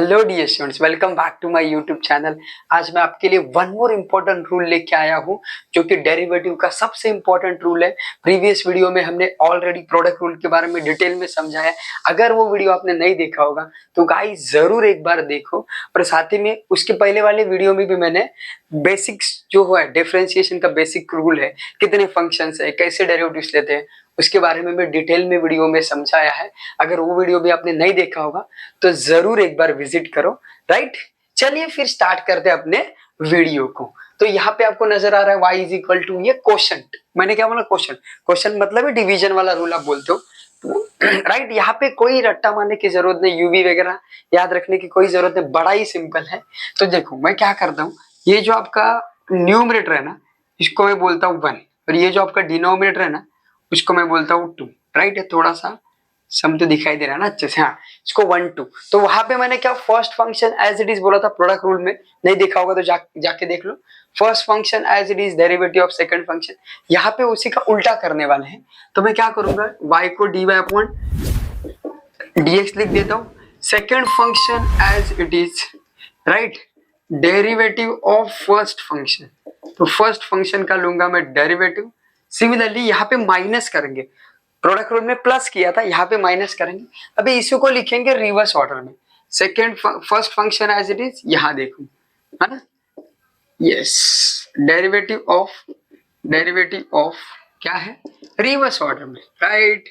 Hello dear students, welcome back to my YouTube channel. आज मैं आपके लिए वन मोर इम्पोर्टेंट रूल लेके आया हूँ जो कि डेरिवेटिव का सबसे इम्पोर्टेंट रूल है। प्रीवियस वीडियो में हमने ऑलरेडी प्रोडक्ट रूल के बारे में डिटेल में समझा है। अगर वो वीडियो आपने नहीं देखा होगा तो गाइस जरूर एक बार देखो। और साथ ही में उसके पहले वाले वीडियो में भी मैंने बेसिक्स जो है डिफरेंशिएशन का बेसिक रूल है, कितने फंक्शंस है, कैसे डेरिवेटिव्स लेते हैं, उसके बारे में मैं डिटेल में वीडियो में समझाया है। अगर वो वीडियो भी आपने नहीं देखा होगा तो जरूर एक बार विजिट करो। राइट, चलिए फिर स्टार्ट करते हैं अपने वीडियो को। तो यहाँ पे आपको नजर आ रहा है y इज इक्वल टू ये क्वोशंट। मैंने क्या बोला? क्वोशंट। क्वोशंट मतलब है डिवीजन वाला रूल आप बोलते हो। राइट, यहाँ पे कोई रट्टा मारने की जरूरत नहीं, यूवी वगैरह याद रखने की कोई जरूरत नहीं, बड़ा ही सिंपल है। तो देखो मैं क्या करता हूँ, ये जो आपका न्यूमरेटर है ना, इसको मैं बोलता हूँ 1, और ये जो आपका डिनोमिनेटर है ना, उसको मैं बोलता हूँ 2। राइट, है थोड़ा सा सम तो दिखाई दे रहा है ना अच्छे से। हाँ, इसको 1 2। तो वहां पे मैंने क्या first function as it is बोला था प्रोडक्ट रूल में। नहीं देखा होगा तो जाके देख लो। First function as it is derivative of second function. यहाँ पे उसी का उल्टा करने वाले हैं। तो मैं क्या करूंगा, y को dy अपॉन dx लिख देता हूँ। Second function as it is, right, derivative of first function. तो फर्स्ट फंक्शन का लूंगा मैं डेरिवेटिव। सिमिलरली यहाँ पे माइनस करेंगे, प्रोडक्ट रूल में प्लस किया था, यहाँ पे माइनस करेंगे। अभी इसी को लिखेंगे रिवर्स ऑर्डर में। Second first function as it is, यहाँ देखो, है ना, यस, डेरिवेटिव ऑफ क्या है, रिवर्स ऑर्डर में। राइट,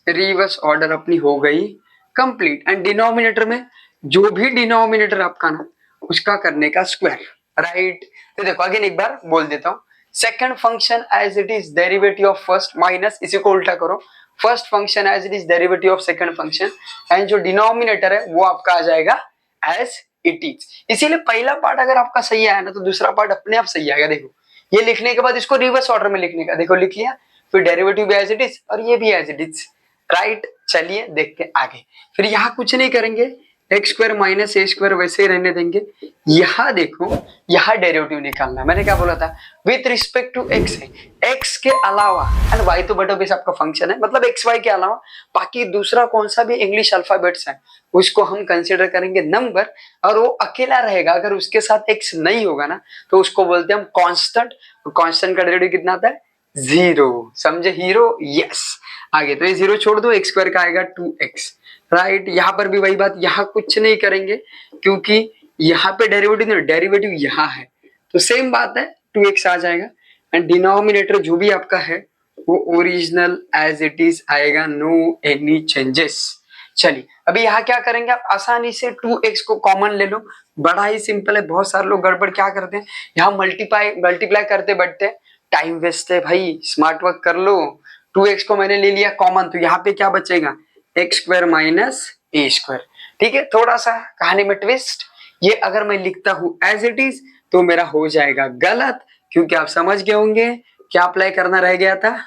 रिवर्स ऑर्डर अपनी हो गई कंप्लीट। एंड डिनोमिनेटर में जो भी डिनोमिनेटर आपका ना, उसका करने का स्क्वायर। राइट, तो देखो अगेन एक बार बोल देता हूँ। Second function as it is derivative of first, minus इसी को उल्टा करो, first function as it is derivative of second function. And जो डिनोमिनेटर है वो आपका आ जाएगा एज इट इज। इसीलिए पहला पार्ट अगर आपका सही आया ना तो दूसरा पार्ट अपने आप सही आएगा। देखो ये लिखने के बाद इसको रिवर्स ऑर्डर में लिखने का, देखो लिख लिया, फिर डेरिवेटिव भी एज इट इज और ये भी एज इट इज। राइट, चलिए देखते हैं आगे। फिर यहाँ कुछ नहीं करेंगे, एक्स स्क्वायर माइनस ए स्क्वायर वैसे ही रहने देंगे। यहाँ देखो, यहाँ डेरिवेटिव निकालना है। मैंने क्या बोला था, विथ रिस्पेक्ट टू एक्स है, एक्स के अलावा, एंड वाई तो बटा बेस आपका फंक्शन है, मतलब एक्स वाई के अलावा बाकी दूसरा कौन सा भी इंग्लिश अल्फाबेट्स है उसको हम कंसिडर करेंगे नंबर, और वो अकेला रहेगा। अगर उसके साथ एक्स नहीं होगा ना तो उसको बोलते हैं हम कांस्टेंट। कांस्टेंट का डेरिवेटिव कितना आता है, 0। समझे हीरो? यस। आगे तो ये 0 छोड़ दो, एक्स स्क्वायर का आएगा 2x। राइट, यहाँ पर भी वही बात, यहाँ कुछ नहीं करेंगे क्योंकि यहाँ पे डेरिवेटिव यहाँ है, तो सेम बात है, 2x आ जाएगा। एंड डिनोमिनेटर जो भी आपका है वो ओरिजिनल एज इट इज आएगा, नो एनी चेंजेस। चलिए अभी यहाँ क्या करेंगे, आप आसानी से 2x को कॉमन ले लो, बड़ा ही सिंपल है। बहुत सारे लोग गड़बड़ क्या करते हैं, यहाँ मल्टीप्लाई करते बैठते, टाइम वेस्ट है भाई, स्मार्ट वर्क कर लो। 2x को मैंने ले लिया कॉमन, तो यहाँ पे क्या बचेगा, एक्स स्क्वायर माइनस ए स्क्वायर। ठीक है, थोड़ा सा कहानी में ट्विस्ट, ये अगर मैं लिखता हूं एज इट इज तो मेरा हो जाएगा गलत, क्योंकि आप समझ गए होंगे क्या अप्लाई करना रह गया था,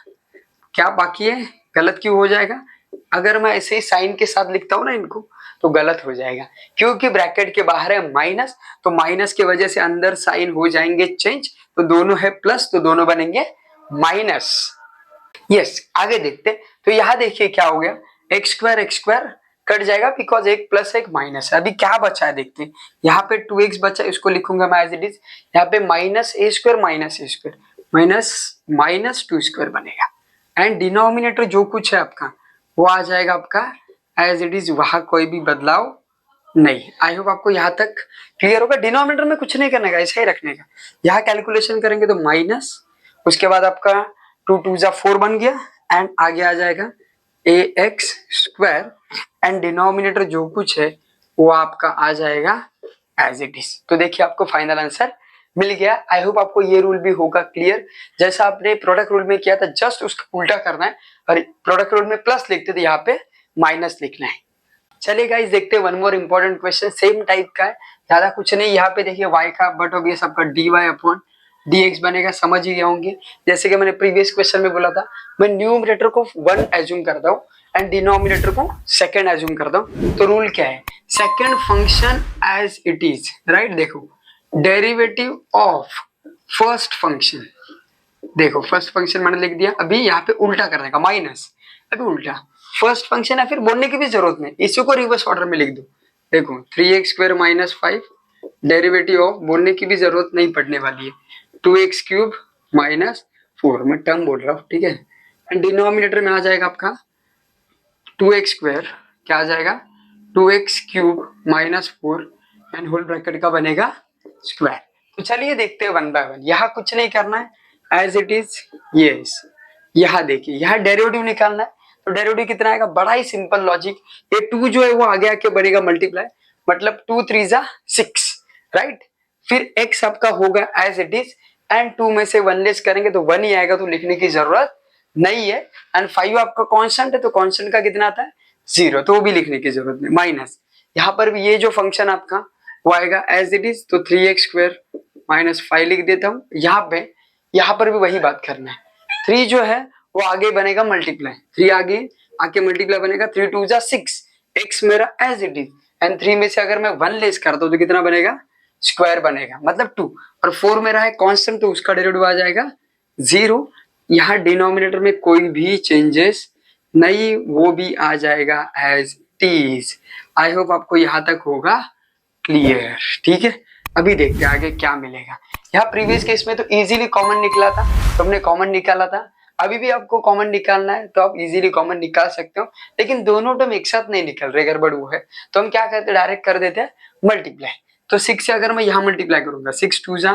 क्या बाकी है, गलत क्यों हो जाएगा। अगर मैं ऐसे ही साइन के साथ लिखता हूं ना इनको तो गलत हो जाएगा, क्योंकि ब्रैकेट के बाहर है माइनस, तो माइनस की वजह से अंदर साइन हो जाएंगे चेंज, तो दोनों है प्लस तो दोनों बनेंगे माइनस। यस, आगे देखते। तो यहाँ देखिए क्या हो गया, एक्स स्क्वायर कट जाएगा बिकॉज एक प्लस एक माइनस है। अभी क्या बचा है देखते हैं, यहाँ पे 2x बचा, इसको लिखूंगा मैं एज इट इज। यहाँ पे माइनस ए स्क्वायर माइनस 2 स्क्वायर बनेगा। एंड डिनोमिनेटर जो कुछ है आपका वो आ जाएगा आपका एज इट इज, वहां कोई भी बदलाव नहीं। आई होप आपको यहाँ तक क्लियर होगा। डिनोमिनेटर में कुछ नहीं करने का, ऐसा ही रखने का। यहाँ कैलकुलेशन करेंगे तो माइनस, उसके बाद आपका 2 2 जा 4 बन गया, एंड आगे आ जाएगा ए एक्स स्क्वायर, एंड डिनोमिनेटर जो कुछ है वो आपका आ जाएगा एज इट इज। तो देखिए आपको फाइनल आंसर मिल गया। आई होप आपको ये रूल भी होगा क्लियर। जैसा आपने प्रोडक्ट रूल में किया था जस्ट उसका उल्टा करना है, और प्रोडक्ट रूल में प्लस लिखते थे यहाँ पे माइनस लिखना है। चलिए गाइस देखते हैं one more important question, same type का है, ज्यादा कुछ नहीं। यहाँ पे देखिए y का बट ऑब्वियस आपका dy अपॉन dx बनेगा, समझ ही गए होंगे। जैसे कि मैंने प्रीवियस क्वेश्चन में बोला था, मैं न्यूमरेटर को 1 एज्यूम करता हूँ एंड डिनोमिनेटर को 2 एज्यूम करता हूँ। तो रूल क्या है, second function as it is. Right, देखो डेरिवेटिव ऑफ फर्स्ट फंक्शन, देखो फर्स्ट फंक्शन मैंने लिख दिया। अभी यहाँ पे उल्टा करने का, माइनस, अभी उल्टा फर्स्ट फंक्शन है, फिर बोलने की भी जरूरत नहीं, इसी को रिवर्स ऑर्डर में लिख दो। देखो 3x² माइनस 5, डेरिवेटिव ऑफ बोलने की भी जरूरत नहीं पड़ने वाली है, 2x³ माइनस 4, मैं टर्म बोल रहा हूँ, ठीक है। एंड डिनोमिनेटर में आ जाएगा आपका 2x², क्या आ जाएगा 2x³ minus 4 and whole bracket का बनेगा स्क्वायर। तो चलिए देखते हैं वन बाय वन। यहाँ कुछ नहीं करना है, एज इट इज यस। यहाँ देखिए, यहाँ डेरिवेटिव निकालना है, तो डेरिवेटिव कितना आएगा, बड़ा ही सिंपल लॉजिक। ये 2 जो है वो आगे आके बनेगा मल्टीप्लाई, मतलब 2 3 जा 6, राइट। फिर x आपका होगा एज इट इज, एंड 2 में से 1 लेस करेंगे तो 1 ही आएगा, तो लिखने की जरूरत नहीं है। एंड 5 आपका कांस्टेंट है, तो कांस्टेंट का कितना आता है 0, तो वो भी लिखने की जरूरत नहीं। माइनस यहाँ पर भी ये जो फंक्शन आपका वो आएगा एज इट इज, तो 3x² माइनस 5 लिख देता हूँ। यहाँ पर भी वही बात करना है, 3 जो है वो आगे बनेगा मल्टीप्लाई, 3 आगे आके मल्टीप्लाई बनेगा, 3 2 जा 6, x मेरा एज इट इज, एंड 3 में से अगर मैं 1 लेस करता हूँ तो कितना बनेगा, स्क्वायर बनेगा, मतलब 2। और 4 मेरा है कांस्टेंट, तो उसका डेरिवेटिव आ जाएगा 0। यहाँ डिनोमिनेटर में कोई भी चेंजेस नहीं, वो भी आ जाएगा as it is. I hope आपको यहाँ तक होगा क्लियर, ठीक है। अभी देखते हैं आगे क्या मिलेगा। यहाँ प्रीवियस केस में तो इजीली कॉमन निकला था, तो हमने कॉमन निकाला था। अभी भी आपको कॉमन निकालना है तो आप इजीली कॉमन निकाल सकते हो, लेकिन दोनों टर्म एक साथ नहीं निकल रहे, गड़बड़ वो है। तो हम क्या करते हैं, डायरेक्ट कर देते हैं मल्टीप्लाई। तो 6 से अगर मैं यहाँ मल्टीप्लाई करूंगा, 6 2 जा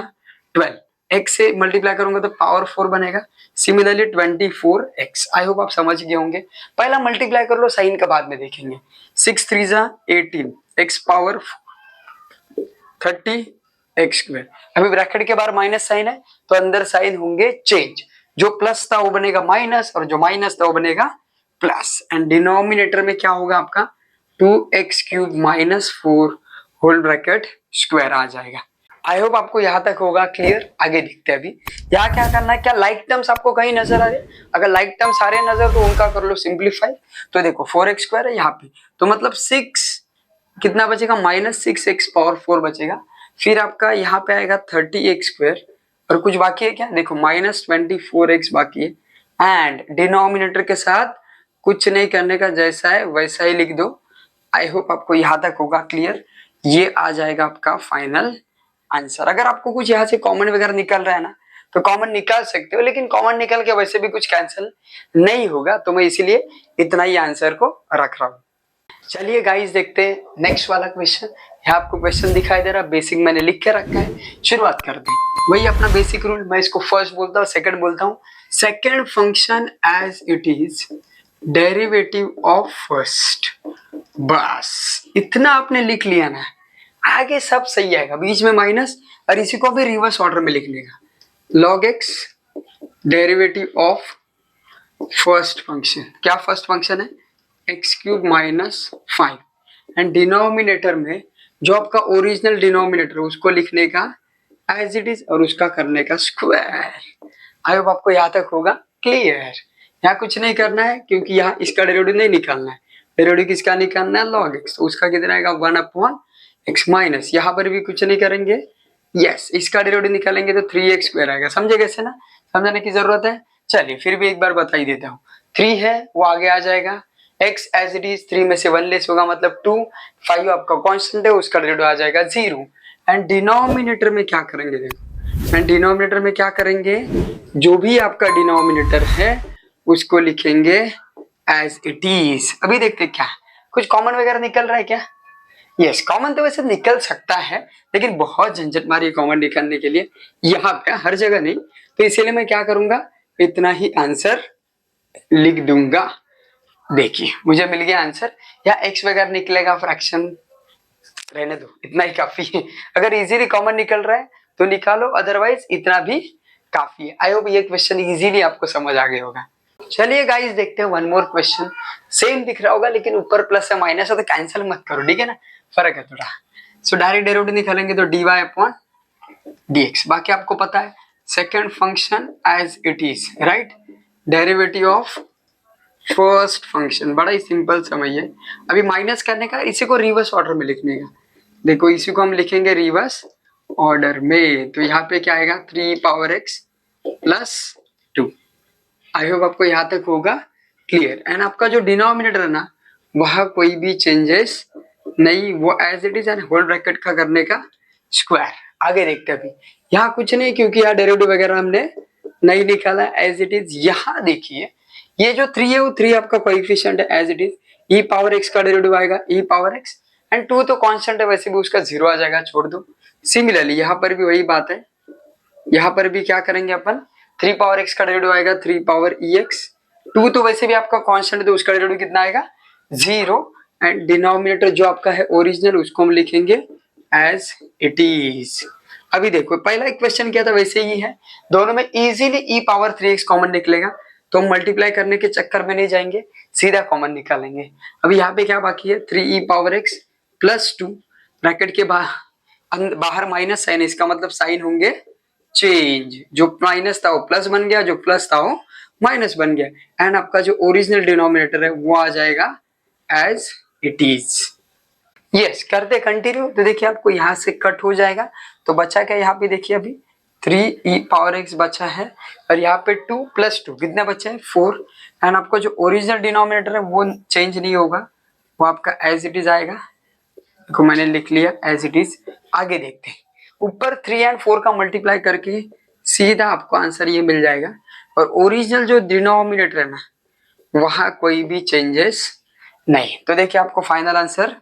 12, x से मल्टीप्लाई करूंगा तो पावर 4 बनेगा, सिमिलरली 24x। आई होप आप समझ गए होंगे। पहला मल्टीप्लाई कर लो, साइन का बाद में देखेंगे। 6 3 जा 18, x पावर 30x²। अभी ब्रैकेट के बाहर माइनस साइन है, तो अंदर साइन होंगे चेंज, जो प्लस था वो बनेगा माइनस, और जो माइनस था वो बनेगा प्लस। एंड डिनोमिनेटर में क्या होगा आपका 2x³ minus 4 whole bracket square आ जाएगा। आई होप आपको यहाँ तक होगा क्लियर। आगे देखते हैं। अभी यहाँ क्या करना है, क्या लाइक टर्म्स आपको कहीं नजर आ रहे, अगर लाइक टर्म्स आ रहे नजर तो उनका कर लो सिंप्लीफाई। तो देखो 4x² है यहाँ पे, तो मतलब 6 कितना बचेगा, -6x पावर 4 बचेगा। फिर आपका यहाँ पे आएगा 30x², और कुछ बाकी है क्या, देखो -24x बाकी है। एंड डिनोमिनेटर के साथ कुछ नहीं करने का, जैसा है वैसा ही लिख दो। आई होप आपको यहाँ तक होगा क्लियर। ये आ जाएगा आपका फाइनल आंसर। अगर आपको कुछ यहाँ से कॉमन वगैरह निकल रहा है ना, तो कॉमन निकाल सकते हो, लेकिन कॉमन निकल के वैसे भी कुछ कैंसिल नहीं होगा, तो मैं इसीलिए इतना ही आंसर को रख रहा हूँ। चलिए गाइस देखते हैं नेक्स्ट वाला क्वेश्चन। यहाँ आपको क्वेश्चन दिखाई दे रहा है, बेसिक मैंने लिख के रखा है। शुरुआत करते हैं, वही अपना बेसिक रूल। मैं इसको फर्स्ट बोलता हूँ, सेकंड बोलता हूँ। Second function as it is derivative of first, बस इतना आपने लिख लिया ना, आगे सब सही आएगा। बीच में माइनस, और इसी को भी रिवर्स ऑर्डर में लिख लेगा। log x derivative of first function, क्या फर्स्ट फंक्शन है, x³ माइनस 5, एंड डिनोमिनेटर में जो आपका ओरिजिनल डिनोमिनेटर है उसको लिखने का एज इट इज, और उसका करने का स्क्वायर। आई होप आपको यहाँ तक होगा क्लियर। यहाँ कुछ नहीं करना है, क्योंकि यहाँ इसका डेरिवेटिव नहीं निकालना है। डेरिवेटिव किसका निकालना है, log x, तो उसका कितना आएगा 1/x माइनस, यहाँ पर भी कुछ नहीं करेंगे। यस, इसका डेरिवेटिव निकालेंगे तो 3x² आएगा। समझे कैसे ना, समझने की जरूरत है। चलिए फिर भी एक बार बता ही देता हूँ। 3 है वो आगे आ जाएगा, x एज इट इज, 3 में से 1 लेस होगा मतलब 2, 5 आपका कांस्टेंट है, उसका डेरिवेटिव आ जाएगा 0। एंड डिनोमिनेटर में क्या करेंगे, देखो एंड डिनोमिनेटर में क्या करेंगे, जो भी आपका डिनोमिनेटर है उसको लिखेंगे एज इट इज। अभी देखते क्या कुछ कॉमन वगैरह निकल रहा है क्या। यस, कॉमन तो वैसे निकल सकता है, लेकिन बहुत झंझट मारी कॉमन निकालने के लिए, यहाँ पे हर जगह नहीं। तो इसीलिए मैं क्या करूंगा, इतना ही आंसर लिख दूंगा। देखिए मुझे मिल गया आंसर। या एक्स वगैरह निकलेगा, फ्रैक्शन रहने दो, इतना ही काफी है। अगर इजीली कॉमन निकल रहा है तो निकालो, अदरवाइज इतना भी काफी है। आई होप ये क्वेश्चन इजीली आपको समझ आ गया होगा। चलिए गाइस देखते हैं वन मोर क्वेश्चन। सेम दिख रहा होगा, लेकिन ऊपर प्लस है माइनस है, तो कैंसिल मत करो, ठीक है ना, फर्क है थोड़ा। सो डायरेक्ट डेरिवेटिव निकालेंगे तो dy/dx। बाकी आपको पता है second function as it is, right, derivative of first function, बड़ा ही सिंपल समझिए। अभी माइनस करने का, इसी को रिवर्स ऑर्डर में लिखने का। देखो इसी को हम लिखेंगे रिवर्स ऑर्डर में, तो यहाँ पे क्या आएगा 3x + 2। आई होप आपको यहाँ तक होगा क्लियर। एंड आपका जो डिनोमिनेटर है ना, वह कोई भी चेंजेस नहीं, वो as it is and whole bracket का करने का स्क्वायर। आगे देखते हैं। अभी यहाँ कुछ नहीं, क्योंकि यहाँ डेरिवेटिव वगैरह हमने नहीं निकाला, एज इट इज। यहाँ देखिए ये जो 3 है वो 3 आपका कोएफिशिएंट है as it is. E power x का डेरिवेटिव आएगा ई पावर एक्स, एंड 2 तो कांस्टेंट है, वैसे भी उसका 0 आ जाएगा, छोड़ दो। सिमिलरली यहाँ पर भी वही बात है, यहाँ पर भी क्या करेंगे अपन, 3 पावर एक्स का डेरिवेटिव आएगा 3 पावर ई एक्स। 2 तो वैसे भी आपका कांस्टेंट है, तो उसका डेरिवेटिव कितना आएगा 0, एंड डिनोमिनेटर जो आपका है ओरिजिनल उसको हम लिखेंगे एज इट इज। अभी देखो पहला एक क्वेश्चन क्या था, वैसे ही है, दोनों में इजीली ई पावर 3x कॉमन निकलेगा, तो हम मल्टीप्लाई करने के चक्कर में नहीं जाएंगे, सीधा कॉमन निकालेंगे। अभी यहाँ पे क्या बाकी है, 3e power x plus 2, bracket के बाहर माइनस साइन, इसका मतलब साइन होंगे चेंज, जो माइनस था वो प्लस बन गया, जो प्लस था वो माइनस बन गया, एंड आपका जो ओरिजिनल डिनोमिनेटर है वो आ जाएगा एज इट इज। यस, करते कंटिन्यू। तो देखिए आपको यहाँ से कट हो जाएगा, तो बचा क्या, यहाँ पे देखिए अभी 3e पावर x बचा है, और यहाँ पे 2 प्लस 2 कितना बचा है 4, एंड आपका जो ओरिजिनल डिनोमिनेटर है वो चेंज नहीं होगा, वो आपका एज इट इज आएगा। देखो मैंने लिख लिया एज इट इज। आगे देखते हैं, ऊपर 3 एंड 4 का मल्टीप्लाई करके सीधा आपको आंसर ये मिल जाएगा, और ओरिजिनल जो डिनोमिनेटर है ना वहां कोई भी चेंजेस नहीं। तो देखिए आपको फाइनल आंसर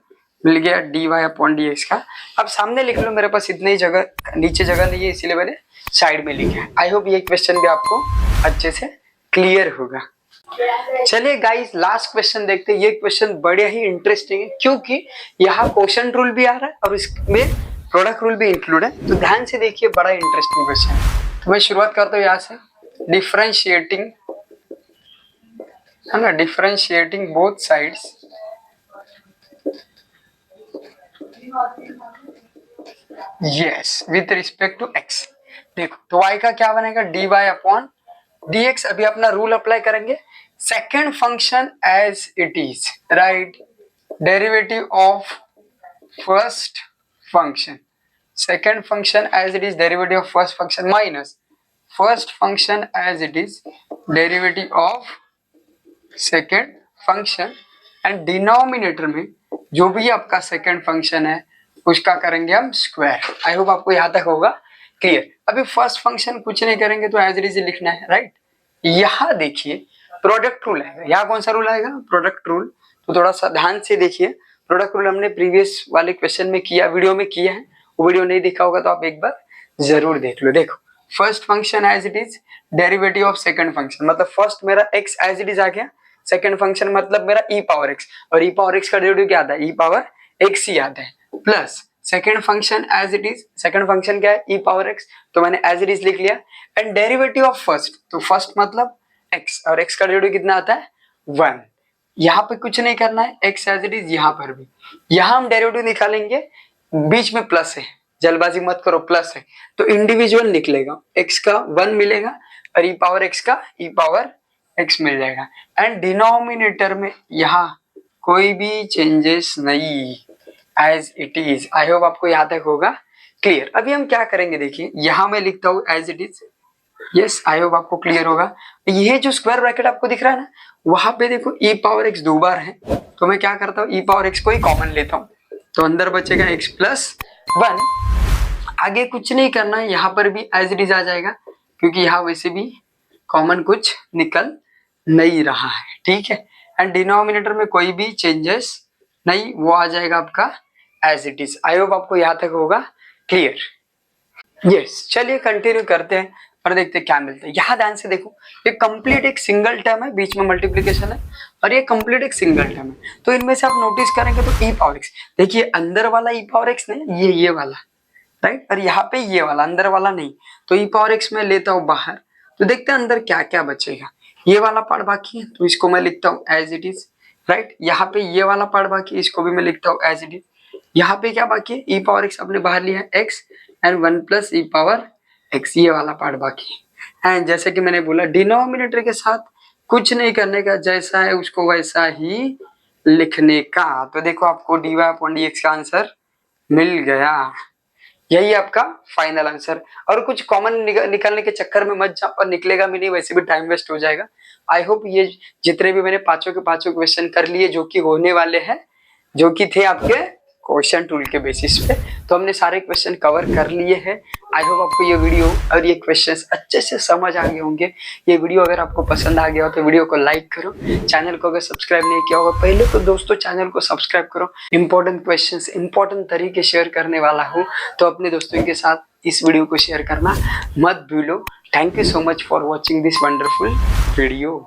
मिल गया dy/dx का। अब सामने लिख लो, मेरे पास इतनी जगह, नीचे जगह नहीं है, इसीलिए मैंने साइड में लिखा है। आई होप ये क्वेश्चन भी आपको अच्छे से क्लियर होगा। चलिए गाइस लास्ट क्वेश्चन देखते हैं। ये क्वेश्चन बड़े ही इंटरेस्टिंग है, क्योंकि यहाँ क्वेश्चन रूल भी आ रहा है और इसमें प्रोडक्ट रूल भी इंक्लूड है, तो ध्यान से देखिए, बड़ा इंटरेस्टिंग क्वेश्चन है। तो मैं शुरुआत करता हूँ यहाँ से, डिफरेंशिएटिंग है ना, differentiating both sides yes with respect to x. देखो तो y का क्या बनेगा, dy/dx। अभी अपना रूल अप्लाई करेंगे, second function as it is, right, derivative of first function, second function as it is derivative of first function, minus first function as it is derivative of second function, and denominator में जो भी आपका second function है उसका करेंगे हम square. आई hope आपको यहाँ तक होगा क्लियर। अभी फर्स्ट फंक्शन कुछ नहीं करेंगे, तो एज इट इज लिखना है, राइट। यहाँ देखिए प्रोडक्ट रूल आएगा, यहाँ कौन सा रूल आएगा, प्रोडक्ट रूल। तो थोड़ा सा ध्यान से देखिए, प्रोडक्ट रूल हमने प्रीवियस वाले क्वेश्चन में किया, वीडियो में किया है, वो वीडियो नहीं देखा होगा तो आप एक बार जरूर देख लो। देखो first function as it is derivative of second function, मतलब फर्स्ट मेरा x एज इट इज आ गया, सेकंड फंक्शन मतलब मेरा e पावर x, और e पावर x का डेरिवेटिव क्या आता है, e पावर x ही आता है, plus second function as it is, second function क्या है e पावर x, तो मैंने एज इट इज लिख लिया, एंड डेरिवेटिव ऑफ फर्स्ट, तो फर्स्ट मतलब x, और x का डेरिवेटिव कितना आता है 1। यहाँ पे कुछ नहीं करना है, x एज इट इज, यहाँ पर भी, यहाँ हम डेरिवेटिव निकालेंगे, बीच में प्लस है, जल्दबाजी मत करो, प्लस है तो इंडिविजुअल निकलेगा, x का 1 मिलेगा और e पावर x का e पावर x मिल जाएगा, एंड डिनोमिनेटर में यहाँ कोई भी चेंजेस नहीं, as it is. I hope आपको यहाँ तक होगा क्लियर। अभी हम क्या करेंगे, देखिए यहाँ मैं लिखता हूँ as it is, yes I hope आपको क्लियर होगा। ये जो स्क्वायर ब्रैकेट आपको दिख रहा है ना, वहां पे देखो e पावर x 2 बार है, तो मैं क्या करता हूँ e पावर x को ही कॉमन लेता हूँ, तो अंदर बचेगा x प्लस 1। आगे कुछ नहीं करना है, यहाँ पर भी एज इट इज आ जाएगा, क्योंकि यहाँ वैसे भी कॉमन कुछ निकल नहीं रहा है, ठीक है, एंड डिनोमिनेटर में कोई भी चेंजेस नहीं, वो आ जाएगा आपका as it is. I hope आपको यहाँ तक होगा क्लियर। यस चलिए कंटिन्यू करते हैं और देखते हैं क्या मिलता है। यहाँ ध्यान से देखो, ये कंप्लीट एक सिंगल टर्म है, बीच में मल्टीप्लिकेशन है, और ये कंप्लीट एक सिंगल टर्म है, तो इनमें से आप नोटिस करेंगे तो e पावर x, देखिए अंदर वाला e पावर x नहीं, ये वाला, राइट, और यहाँ पे ये वाला, अंदर वाला नहीं, तो e पावर x में लेता हूँ बाहर, तो देखते हैं अंदर क्या क्या बचेगा। ये वाला पार्ट बाकी है, तो इसको मैं लिखता हूँ एज इट इज, राइट। यहाँ पे ये वाला पार्ट बाकी है, इसको भी मैं लिखता हूँ एज इट इज। यहाँ पे क्या बाकी है, e पावर x आपने बाहर लिया है x, and 1 plus e power x, ये वाला पार्ट बाकी है। एंड जैसे कि मैंने बोला, डिनोमिनेटर के साथ कुछ नहीं करने का, जैसा है उसको वैसा ही लिखने का। तो देखो आपको dy/dx का आंसर मिल गया, यही आपका फाइनल आंसर। और कुछ कॉमन निकालने के चक्कर में मत जाओ, और निकलेगा भी नहीं, वैसे भी टाइम वेस्ट हो जाएगा। आई होप ये जितने भी मैंने पांचों के पांचों क्वेश्चन कर लिए, जो कि होने वाले हैं, जो कि थे आपके क्वेश्चन टूल के बेसिस पे। तो हमने सारे क्वेश्चन कवर कर लिए हैं। आई होप आपको ये वीडियो और ये क्वेश्चंस अच्छे से समझ आ गए होंगे। ये वीडियो अगर आपको पसंद आ गया हो तो वीडियो को लाइक करो। चैनल को अगर सब्सक्राइब नहीं किया होगा पहले तो दोस्तों चैनल को सब्सक्राइब करो। इंपॉर्टेंट क्वेश्चंस इंपॉर्टेंट तरीके शेयर करने वाला हूँ, तो अपने दोस्तों के साथ इस वीडियो को शेयर करना मत भूलो। Thank you so much for watching this wonderful video.